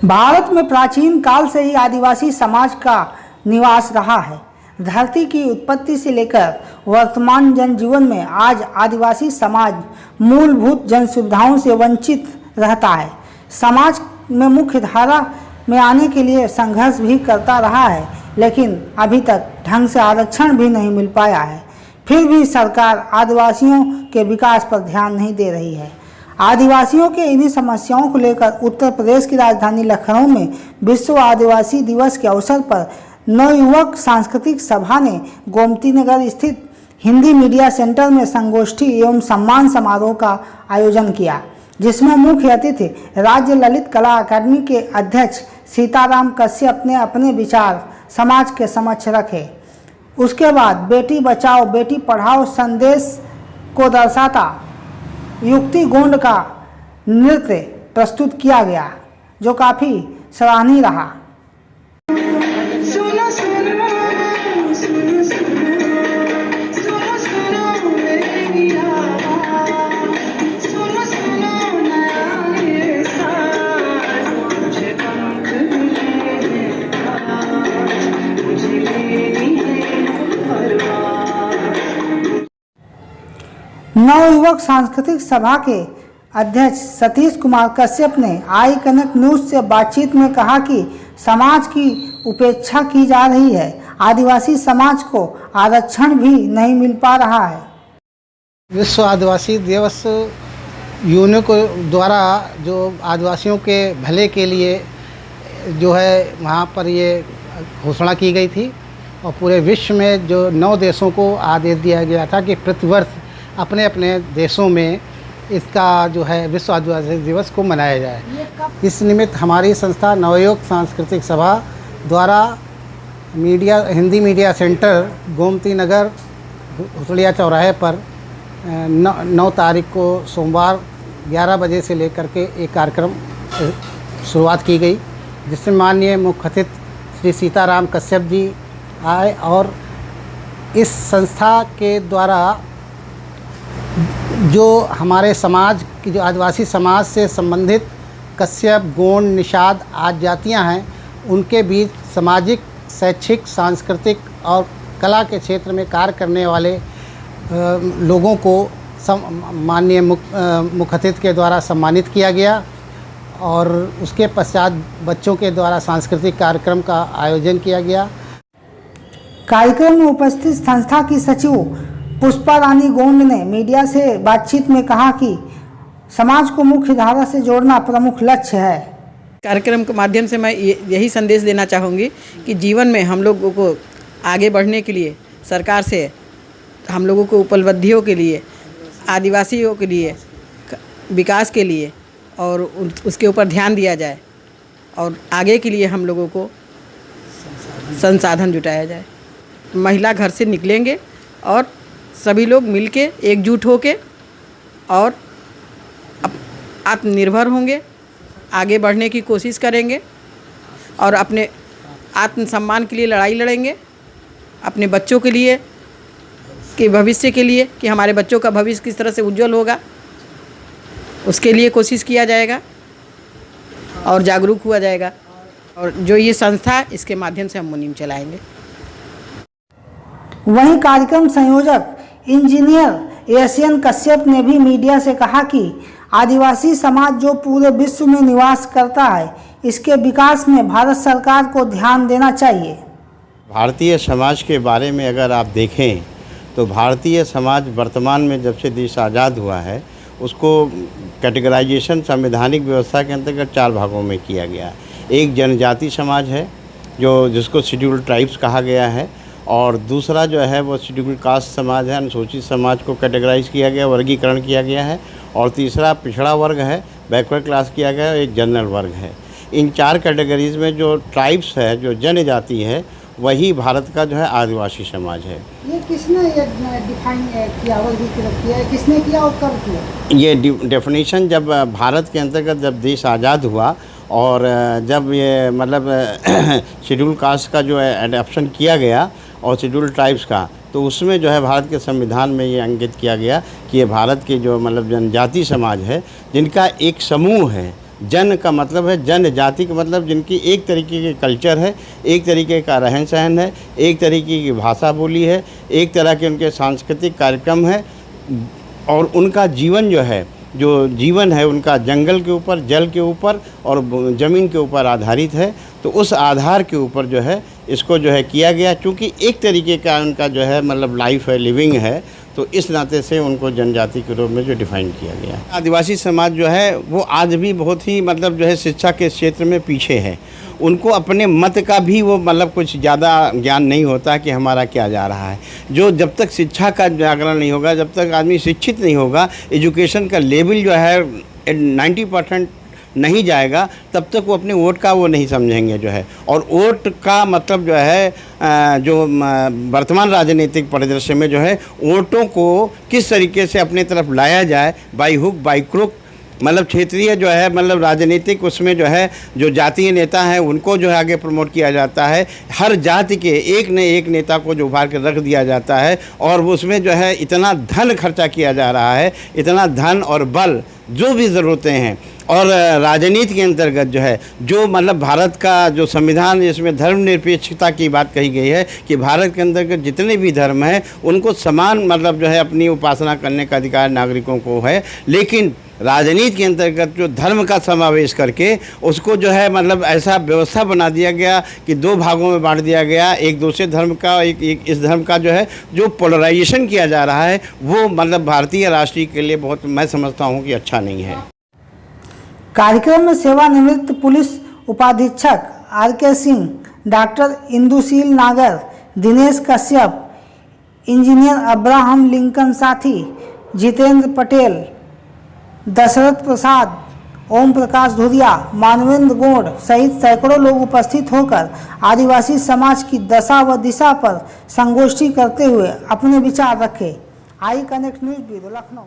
भारत में प्राचीन काल से ही आदिवासी समाज का निवास रहा है। धरती की उत्पत्ति से लेकर वर्तमान जनजीवन में आज आदिवासी समाज मूलभूत जन सुविधाओं से वंचित रहता है। समाज में मुख्य धारा में आने के लिए संघर्ष भी करता रहा है, लेकिन अभी तक ढंग से आरक्षण भी नहीं मिल पाया है। फिर भी सरकार आदिवासियों के विकास पर ध्यान नहीं दे रही है। आदिवासियों के इन्हीं समस्याओं को लेकर उत्तर प्रदेश की राजधानी लखनऊ में विश्व आदिवासी दिवस के अवसर पर नवयुवक सांस्कृतिक सभा ने गोमती नगर स्थित हिंदी मीडिया सेंटर में संगोष्ठी एवं सम्मान समारोह का आयोजन किया, जिसमें मुख्य अतिथि राज्य ललित कला अकादमी के अध्यक्ष सीताराम कश्यप ने अपने विचार समाज के समक्ष रखे। उसके बाद बेटी बचाओ बेटी पढ़ाओ संदेश को दर्शाता युक्ति गोंड का नृत्य प्रस्तुत किया गया, जो काफ़ी सराहनीय रहा। नवयुवक सांस्कृतिक सभा के अध्यक्ष सतीश कुमार कश्यप ने आई कनक न्यूज से बातचीत में कहा कि समाज की उपेक्षा की जा रही है। आदिवासी समाज को आरक्षण भी नहीं मिल पा रहा है। विश्व आदिवासी दिवस यूनेस्को द्वारा जो आदिवासियों के भले के लिए जो है वहाँ पर ये घोषणा की गई थी और पूरे विश्व में जो 9 देशों को आदेश दिया गया था कि प्रतिवर्ष अपने अपने देशों में इसका जो है विश्व आदिवासी दिवस को मनाया जाए। इस निमित्त हमारी संस्था नवयुवक सांस्कृतिक सभा द्वारा हिंदी मीडिया सेंटर गोमती नगर हुसड़िया चौराहे पर 9 तारीख को सोमवार 11 बजे से लेकर के एक कार्यक्रम शुरुआत की गई, जिसमें माननीय मुख्य अतिथि श्री सीताराम कश्यप जी आए और इस संस्था के द्वारा जो हमारे समाज की जो आदिवासी समाज से संबंधित कश्यप, गोंड, निषाद आदि जातियाँ हैं, उनके बीच सामाजिक, शैक्षिक, सांस्कृतिक और कला के क्षेत्र में कार्य करने वाले लोगों को माननीय मुख्य अतिथि के द्वारा सम्मानित किया गया और उसके पश्चात बच्चों के द्वारा सांस्कृतिक कार्यक्रम का आयोजन किया गया। कार्यक्रम में उपस्थित संस्था की सचिव पुष्पा रानी गोंड ने मीडिया से बातचीत में कहा कि समाज को मुख्य धारा से जोड़ना प्रमुख लक्ष्य है। कार्यक्रम के माध्यम से मैं यही संदेश देना चाहूँगी कि जीवन में हम लोगों को आगे बढ़ने के लिए सरकार से हम लोगों को उपलब्धियों के लिए, आदिवासियों के लिए, विकास के लिए और उसके ऊपर ध्यान दिया जाए और आगे के लिए हम लोगों को संसाधन जुटाया जाए। महिला घर से निकलेंगे और सभी लोग मिलके एकजुट होके और आत्मनिर्भर होंगे, आगे बढ़ने की कोशिश करेंगे और अपने आत्मसम्मान के लिए लड़ाई लड़ेंगे, अपने बच्चों के लिए के भविष्य के लिए कि हमारे बच्चों का भविष्य किस तरह से उज्जवल होगा, उसके लिए कोशिश किया जाएगा और जागरूक हुआ जाएगा। और जो ये संस्था इसके माध्यम से हम मुहिम चलाएंगे। वहीं कार्यक्रम संयोजक इंजीनियर एशियन कश्यप ने भी मीडिया से कहा कि आदिवासी समाज जो पूरे विश्व में निवास करता है, इसके विकास में भारत सरकार को ध्यान देना चाहिए। भारतीय समाज के बारे में अगर आप देखें तो भारतीय समाज वर्तमान में जब से देश आज़ाद हुआ है उसको कैटेगराइजेशन संवैधानिक व्यवस्था के अंतर्गत 4 भागों में किया गया। एक जनजाति समाज है जिसको शेड्यूल्ड ट्राइब्स कहा गया है और दूसरा जो है वो शेड्यूल्ड कास्ट समाज है, अनुसूचित समाज को कैटेगराइज किया गया, वर्गीकरण किया गया है और तीसरा पिछड़ा वर्ग है, बैकवर्ड क्लास किया गया है, एक जनरल वर्ग है। इन 4 कैटेगरीज में जो ट्राइब्स है, जो जनजाति है, वही भारत का जो है आदिवासी समाज है। ये किसने डिफाइन किया, वर्गीकृत किया, किसने किया और कब किया? ये डेफिनेशन जब भारत के अंतर्गत जब देश आज़ाद हुआ और जब ये मतलब शेड्यूल कास्ट का जो है एडॉप्शन किया गया और शेड्यूल ट्राइब्स का, तो उसमें जो है भारत के संविधान में ये अंकित किया गया कि ये भारत के जो मतलब जनजाति समाज है, जिनका एक समूह है जन का मतलब है जनजाति का मतलब जिनकी एक तरीके के कल्चर है, एक तरीके का रहन सहन है, एक तरीके की भाषा बोली है, एक तरह के उनके सांस्कृतिक कार्यक्रम है और उनका जीवन जो जीवन है उनका जंगल के ऊपर, जल के ऊपर और ज़मीन के ऊपर आधारित है। तो उस आधार के ऊपर इसको किया गया, चूँकि एक तरीके का उनका मतलब लाइफ है, लिविंग है, तो इस नाते से उनको जनजाति के रूप में डिफ़ाइन किया गया। आदिवासी समाज वो आज भी बहुत ही मतलब शिक्षा के क्षेत्र में पीछे है। उनको अपने मत का भी वो मतलब कुछ ज़्यादा ज्ञान नहीं होता कि हमारा क्या जा रहा है। जो जब तक शिक्षा का जागरण नहीं होगा, जब तक आदमी शिक्षित नहीं होगा, एजुकेशन का लेवल 90% नहीं जाएगा, तब तक वो अपने वोट का वो नहीं समझेंगे और वोट का मतलब जो वर्तमान राजनीतिक परिदृश्य में वोटों को किस तरीके से अपने तरफ लाया जाए, बाई हुक बाई क्रुक, मतलब क्षेत्रीय मतलब राजनीतिक उसमें जो जातीय नेता हैं उनको आगे प्रमोट किया जाता है। हर जाति के एक न एक नेता को उभार कर रख दिया जाता है और उसमें इतना धन खर्चा किया जा रहा है, इतना धन और बल जो भी ज़रूरतें हैं। और राजनीति के अंतर्गत जो मतलब भारत का जो संविधान जिसमें धर्मनिरपेक्षता की बात कही गई है कि भारत के अंतर्गत जितने भी धर्म हैं उनको समान मतलब अपनी उपासना करने का अधिकार नागरिकों को है। लेकिन राजनीति के अंतर्गत जो धर्म का समावेश करके उसको मतलब ऐसा व्यवस्था बना दिया गया कि दो भागों में बांट दिया गया, एक दूसरे धर्म का, एक इस धर्म का जो पोलराइजेशन किया जा रहा है वो मतलब भारतीय राष्ट्रीय के लिए बहुत, मैं समझता हूँ कि अच्छा नहीं है। कार्यक्रम में सेवानिवृत्त पुलिस उपाधीक्षक RK सिंह, डॉक्टर इंदुशील नागर, Dinesh Kashyap, engineer Abraham Lincoln साथी, जितेंद्र पटेल, दशरथ प्रसाद, ओम प्रकाश धुरिया, मानवेंद्र गौड़ सहित सैकड़ों लोग उपस्थित होकर आदिवासी समाज की दशा व दिशा पर संगोष्ठी करते हुए अपने विचार रखे। I connect news bureau, Lucknow.